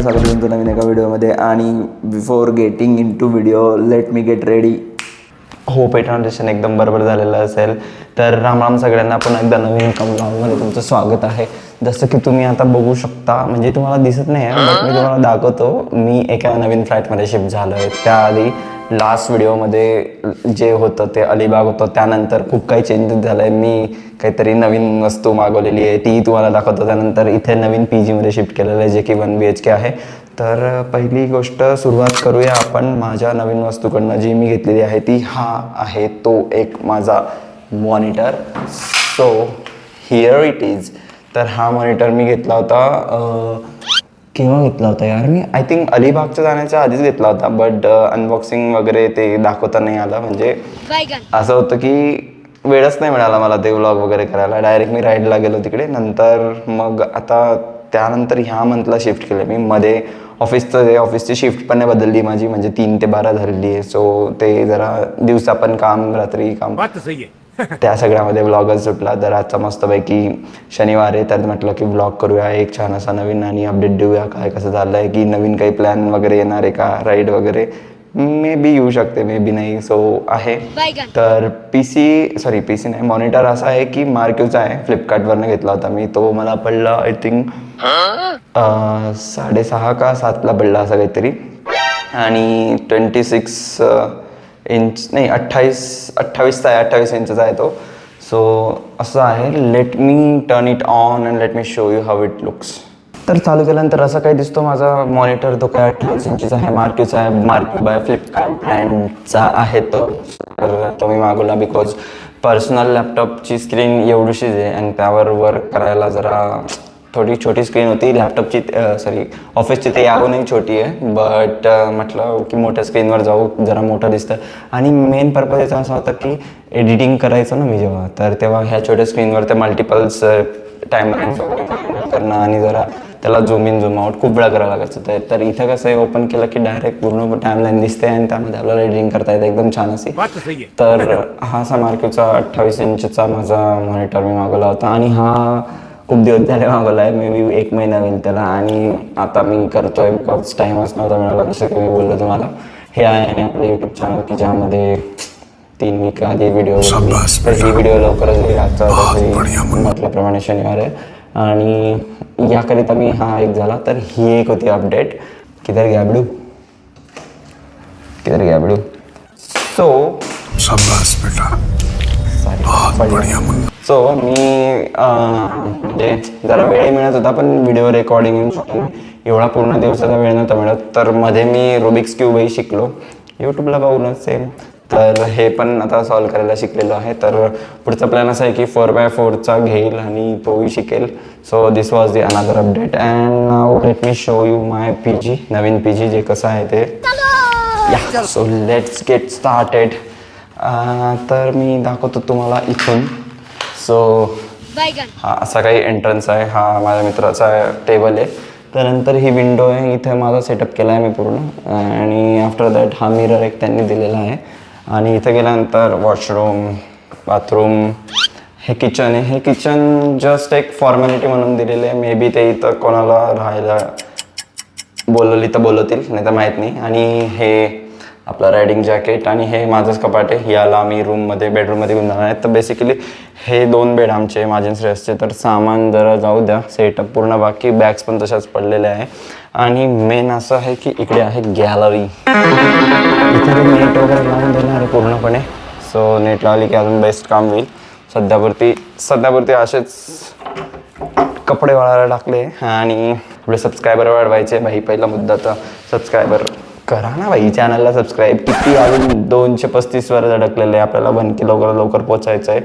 स्वागत आहे तुमचं नवीन एका व्हिडिओमध्ये. आणि before getting into video let me get ready. Hope transaction एकदम बरोबर झालेलं असेल. तर राम सगळ्यांना, पुन्हा एकदा नवीन ब्लॉगमध्ये तुमचं स्वागत आहे. जसं की तुम्ही आता बघू शकता, म्हणजे तुम्हाला दिसत नाही आहे बट मी तुम्हाला दाखवतो. मी एका नवीन फ्लॅटमध्ये शिफ्ट झालो आहे. त्याआधी लास्ट व्हिडिओमध्ये जे होतं ते अलिबाग होतं. त्यानंतर खूप काही चेंजेस झालं आहे. मी काहीतरी नवीन वस्तू मागवलेली आहे, ती तुम्हाला दाखवतो. त्यानंतर इथे नवीन PGमध्ये शिफ्ट केलेलं आहे, जे की 1 BHK आहे. तर पहिली गोष्ट सुरुवात करूया आपण माझ्या नवीन वस्तूकडनं, जी मी घेतलेली आहे ती हा आहे तो एक माझा monitor. So here it is. तर हा मॉनिटर मी घेतला होता, केव्हा घेतला होता यार, मी आय थिंक अलिबागच्या जाण्याच्या आधीच घेतला होता. बट अनबॉक्सिंग वगैरे ते दाखवता नाही आलं. म्हणजे असं होतं की वेळच नाही मिळाला मला ते व्लॉग वगैरे करायला. डायरेक्ट मी राईडला गेलो तिकडे. नंतर मग आता त्यानंतर ह्या मंथला शिफ्ट केलं मी. मध्ये ऑफिसची शिफ्ट पण नाही बदलली माझी, म्हणजे 3 ते 12 झालेली आहे. सो ते जरा दिवसा पण काम, रात्री काम, त्या सगळ्यामध्ये व्लॉगच सुटला. तर आजचा मस्तपैकी शनिवार आहे, तर म्हटलं की व्लॉग करूया एक छान असा नवीन, आणि अपडेट देऊया काय कसं झालं आहे, की नवीन काही प्लॅन वगैरे येणार आहे का, राईड वगैरे. मे बी येऊ शकते, मे बी नाही. सो आहे. तर पीसी नाही, मॉनिटर असा आहे की मार्क्यूचा आहे. फ्लिपकार्टवरनं घेतला होता मी. तो मला पडला आय थिंक 6.5 का 7ला पडला असं काहीतरी. आणि 26 इंच नाही, 28 इंचचा आहे तो. सो असं आहे. Let me turn it on and let me show you how it looks. तर चालू केल्यानंतर असं काही दिसतो माझा मॉनिटर. तो काय 28 इंचचा आहे, मार्क्यूचा आहे. मार्क्यू बाय फ्लिपकार्ट ब्रँडचा आहे तो. तर तो मी मागवला बिकॉज पर्सनल लॅपटॉपची स्क्रीन एवढीशीच आहे आणि त्यावर वर्क करायला जरा थोडी छोटी स्क्रीन होती लॅपटॉपची, ऑफिसची. ते याहूनही छोटी आहे. बट म्हटलं की मोठ्या स्क्रीनवर जाऊ, जरा मोठं दिसतं. आणि मेन पर्पज याचा असा होता की एडिटिंग करायचं ना मी जेव्हा, तर तेव्हा ह्या छोट्या स्क्रीनवर ते मल्टिपल्स टाईमलाईन करणं आणि जरा त्याला झूम इन झूम आउट खूप वेळा करायला लागायचं. तर इथं कसं आहे, ओपन केलं की डायरेक्ट पूर्ण टाईमलाईन दिसते आणि त्यामध्ये आपल्याला एडिटिंग करता येते एकदम छान अशी. तर हा असा मार्क्यूचा 28 इंचचा माझा मॉनिटर मी मागवला होता. आणि हा खूप दिवस झाले मागवला आहे, मे बी 1 महिना होईल त्याला. आणि आता मी करतोय बिकॉज टाईमच नव्हता मिळाला, जसं की मी बोललो तुम्हाला. हे आहे आणि आपलं यूट्यूब चॅनल की ज्यामध्ये 3 वीक आधी व्हिडिओ. तर ही व्हिडिओ लवकरच येईल. आजचा म्हटल्याप्रमाणे शनिवार आहे. आणि याकरिता मी हा एक झाला. तर ही एक होती अपडेट. किधर गया बिडू. सो मी म्हणजे जरा वेळ मिळत होता, पण व्हिडिओ रेकॉर्डिंग एवढा पूर्ण दिवसाचा वेळ नव्हता मिळत. तर मध्ये मी रुबिक्स क्यूबही शिकलो यूट्यूबला पाहूनच सेम. तर हे पण आता सॉल्व करायला शिकलेलो आहे. तर पुढचा प्लॅन असा आहे की 4x4चा घेईल आणि तोही शिकेल. So this was the another update. And now let me show you my PG, Naveen PG जे कसं आहे ते. या सो लेट्स गेट स्टार्टेड. तर मी दाखवतो तुम्हाला इथून. सो हा असा काही एंट्रन्स आहे. हा माझ्या मित्राचा टेबल आहे. त्यानंतर ही विंडो आहे. इथे माझा सेटअप केला आहे मी पूर्ण. आणि आफ्टर दॅट हा मिरर एक त्यांनी दिलेला आहे. आणि इथे गेल्यानंतर वॉशरूम, बाथरूम, हे किचन आहे. हे किचन जस्ट एक फॉर्मॅलिटी म्हणून दिलेलं आहे. मे बी ते इथं कोणाला राहायला बोलवली तर बोलवतील, नाही तर माहीत नाही. आणि हे आपलं रायडिंग जॅकेट. आणि हे माझंच कपाट आहे. याला मी बेडरूममध्ये घेऊन जाणार आहे. तर बेसिकली हे 2 बेड आमचे, माझे श्रेयसचे. तर सामान जरा जाऊ द्या, सेटअप पूर्ण, बाकी बॅग्स पण तशाच पडलेल्या आहे. आणि मेन असं आहे की इकडे आहे गॅलरी. इथे नेट वगैरे लावून देणार आहे पूर्णपणे. सो नेट लावली की अजून बेस्ट काम होईल. सध्यापुरती असेच कपडे वाळायला टाकले. आणि आपले सबस्क्रायबर वाढवायचे भाई. पहिला मुद्दा तर सबस्क्रायबर करा ना भाई, चॅनलला सबस्क्राईब. किती अजून 235वर अडकलेले आहे. आपल्याला 1K लवकर पोचायचं आहे.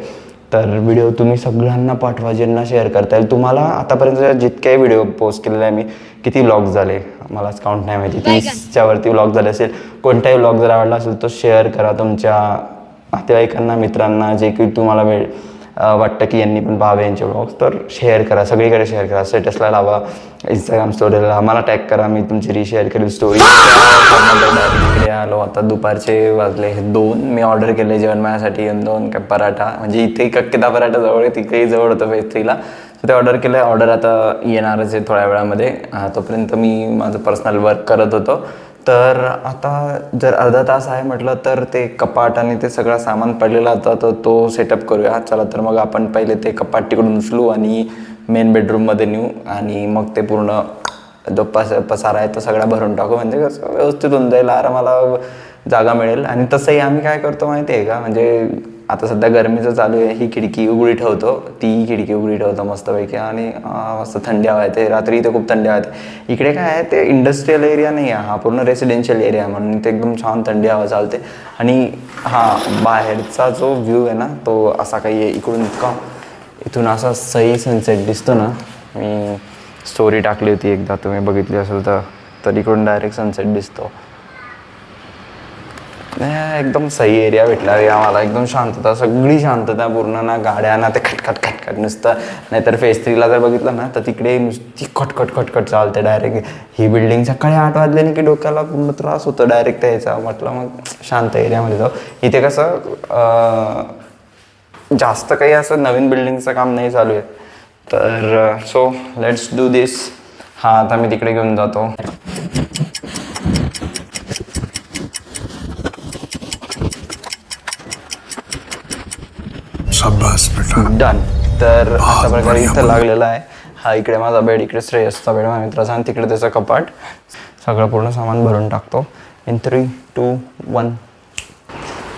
तर व्हिडिओ तुम्ही सगळ्यांना पाठवा, ज्यांना शेअर करता येईल. तुम्हाला आतापर्यंत जितकेही व्हिडिओ पोस्ट केलेले आहे मी, किती व्लॉग झाले मलाच काउंट नाही माहिती, 30च्या वरती व्लॉग झाले असेल. कोणताही व्लॉग जर आवडला असेल तो शेअर करा तुमच्या नातेवाईकांना, मित्रांना, जे की तुम्हाला वाटतं की यांनी पण पाहावे यांचे व्लॉग्स. तर शेअर करा, सगळीकडे शेअर करा. स्टेटसला लावा, इंस्टाग्राम स्टोरीला आम्हाला टॅग करा, मी तुमची रिशेअर करेल स्टोरी. इकडे आलो आता. दुपारचे वाजले 2. मी ऑर्डर केले जेवण माझ्यासाठी 2 पराठा. म्हणजे इथे कक्केदा पराठा जवळ आहे, तिकडेही जवळ होतं फेस्ट्रीला. ते ऑर्डर केलं आहे. ऑर्डर आता येणारच आहे थोड्या वेळामध्ये. तोपर्यंत मी माझं पर्सनल वर्क करत होतो. तर आता जर अर्धा तास आहे म्हटलं तर ते कपाट आणि ते सगळं सामान पडलेला होता तर तो सेटअप करूया. चला तर मग आपण पहिले ते कपाट तिकडून उचलू आणि मेन बेडरूममध्ये नेऊ आणि मग ते पूर्ण जो पसारा आहे तो सगळा भरून टाकू. म्हणजे कसं व्यवस्थित होऊन जाईल, आरामाला जागा मिळेल. आणि तसंही आम्ही काय करतो माहिती आहे का, म्हणजे आता सध्या गरमीचं चालू आहे, ही खिडकी उघडी ठेवतो, ती खिडकी उघडी ठेवतो मस्तपैकी आणि मस्त थंडी हवा येते. रात्री इथे खूप थंडी हवा येते. इकडे काय आहे, ते इंडस्ट्रियल एरिया नाही आहे, हा पूर्ण रेसिडेन्शियल एरिया आहे म्हणून ते एकदम छान थंडी हवा चालते. आणि बाहेरचा जो व्ह्यू आहे ना तो असा काही आहे, इथून असा सही सनसेट दिसतो ना. मी स्टोरी टाकली होती एकदा, तुम्ही बघितली असेल तर इकडून डायरेक्ट सनसेट दिसतो. एकदम सही एरिया भेटला रे आम्हाला, एकदम शांतता, सगळी शांतता पूर्ण. ना गाड्या ना ते खटखट नुसतं. नाहीतर फेज 3ला जर बघितलं ना तर तिकडे नुसती खटखट चालते डायरेक्ट. ही बिल्डिंग सकाळी 8 वाजल्याने की डोक्याला पूर्ण त्रास होतो डायरेक्ट यायचा. म्हटलं मग शांत एरियामध्ये जाऊ. इथे कसं जास्त काही असं नवीन बिल्डिंगचं काम नाही चालू आहे. तर सो लेट्स डू दिस. आता मी तिकडे घेऊन जातो. डन. तर अशा प्रकारे इथं लागलेला आहे. हा इकडे माझा बेड, इकडे श्रेयसचा बेड माझ्या मित्राचा, आणि तिकडे त्याचं कपाट. सगळं पूर्ण सामान भरून टाकतो इन 3, 2, 1.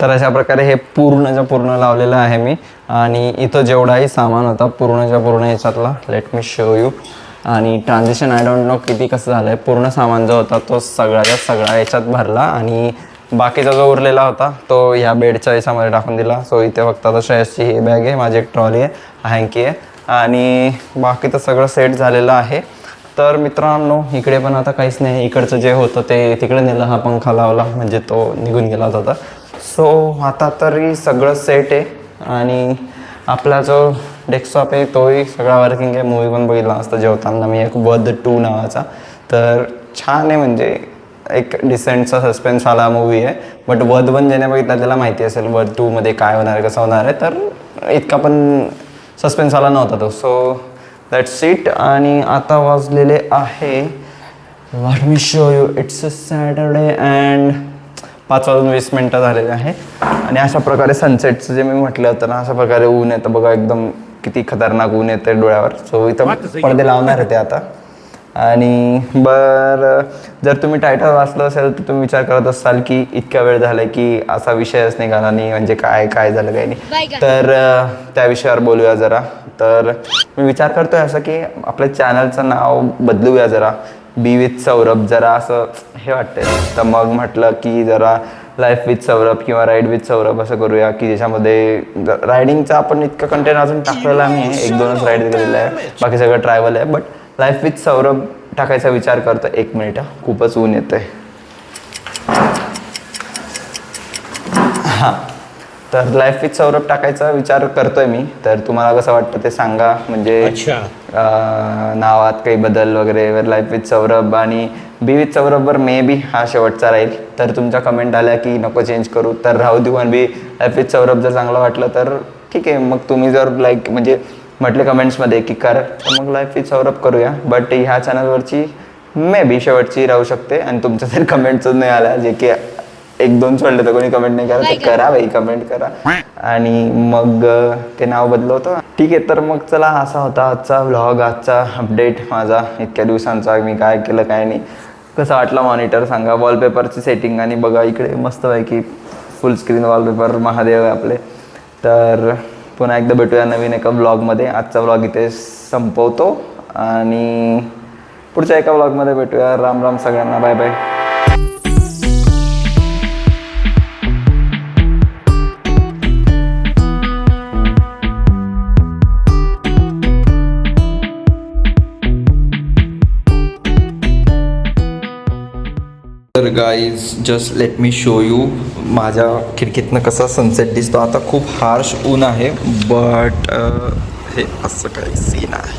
तर अशा प्रकारे हे पूर्णच्या पूर्ण लावलेलं आहे मी. आणि इथं जेवढाही सामान होता पूर्णच्या पूर्ण याच्यातला, लेट मी शो यू. आणि ट्रान्झिशन आय डोंट नो कसं झालं आहे. पूर्ण सामान जो होता तो सगळ्याच्या सगळा याच्यात भरला आणि बाकीचा जो उरलेला होता तो ह्या बेडच्या याच्यामध्ये टाकून दिला. सो इथे फक्त आता श्रेयसची ही बॅग आहे, माझी एक ट्रॉली आहे, हँकी आहे आणि बाकी तर सगळं सेट झालेलं आहे. तर मित्रांनो इकडे पण आता काहीच नाही. इकडचं जे होतं ते तिकडे नेलं, हा पंखा लावला म्हणजे तो निघून गेला होता. सो आता तरी सगळं सेट आहे. आणि आपला जो डेस्कटॉप आहे तोही सगळा वर्किंग आहे. मूवी पण बघितला असता जेवताना मी, एक वध 2 नावाचा. तर छान आहे, म्हणजे एक डिसेंटचा सस्पेन्सवाला मूवी आहे. बट वध 1 ज्याने बघितला त्याला माहिती असेल वध 2मध्ये काय होणार आहे, कसं होणार आहे. तर इतका पण सस्पेन्सवाला नव्हता तो. So that's it. आणि आता वाजलेले आहे, let me show you, it's a Saturday and 5:20 झालेले आहे. आणि अशा प्रकारे सनसेटचं जे मी म्हटलं होतं ना, अशा प्रकारे ऊन येतं बघा, एकदम किती खतरनाक ऊन येते डोळ्यावर. सो इथं पडदे लावणार आहे ते आता. आणि जर तुम्ही टायटल वाचलं असेल तर तुम्ही विचार करत असाल की इतका वेळ झाला की असा विषयच निघाला नाही, म्हणजे काय झालं काही नाही. तर त्या विषयावर बोलूया जरा. तर मी विचार करतोय असं की आपल्या चॅनलचं नाव बदलूया जरा, बी विथ सौरभ. जरा असं हे वाटतंय. तर मग म्हटलं की जरा लाईफ विथ सौरभ किंवा राईड विथ सौरभ असं करूया, की ज्याच्यामध्ये रायडिंगचा आपण इतकं कंटेंट अजून टाकलेला नाही आहे. 1-2च राईड केलेलं आहे, बाकी सगळं ट्रॅव्हल आहे. बट लाईफ विथ सौरभ टाकायचा विचार करतो. 1 मिनिट, खूपच ऊन येतं आहे. तर लाईफ विथ सौरभ टाकायचा विचार करतोय मी. तर तुम्हाला कसं वाटतं ते सांगा. म्हणजे नावात काही बदल वगैरे. लाईफ विथ सौरभ आणि बी विथ सौरभवर मे बी हा शेवटचा राहील. तर तुमच्या कमेंट आल्या की नको चेंज करू तर राहू देऊ. आणि बी लाईफ विथ सौरभ जर चांगलं वाटलं तर ठीक आहे. मग तुम्ही जर म्हणजे म्हटले कमेंट्समध्ये की कर, तर मग लाईफ विथ सौरभ करूया. बट ह्या चॅनलवरची मे बी शेवटची राहू शकते. आणि तुमच्या जर कमेंट्सच नाही आल्या, जे की 1-2 सोडले तर कोणी कमेंट नाही करा, तर करा बाई, कमेंट करा. आणि मग ते नाव बदलवतो. ठीक आहे. तर मग चला, असा होता आजचा व्लॉग, आजचा अपडेट माझा इतक्या दिवसांचा. मी काय केलं काय नाही, कसं वाटलं मॉनिटर सांगा. वॉलपेपरची सेटिंग आणि बघा इकडे मस्तपैकी फुल स्क्रीन वॉलपेपर महादेव आहे आपले. तर पुन्हा एकदा भेटूया नवीन एका व्लॉगमध्ये. आजचा व्लॉग इथे संपवतो आणि पुढच्या एका व्लॉगमध्ये भेटूया. राम राम सगळ्यांना, बाय बाय. तर guys just let me show you, माझ्या खिडकीतनं कसा सनसेट दिसतो. आता खूप हार्श ऊन आहे, बट हे असं काही सीन आहे.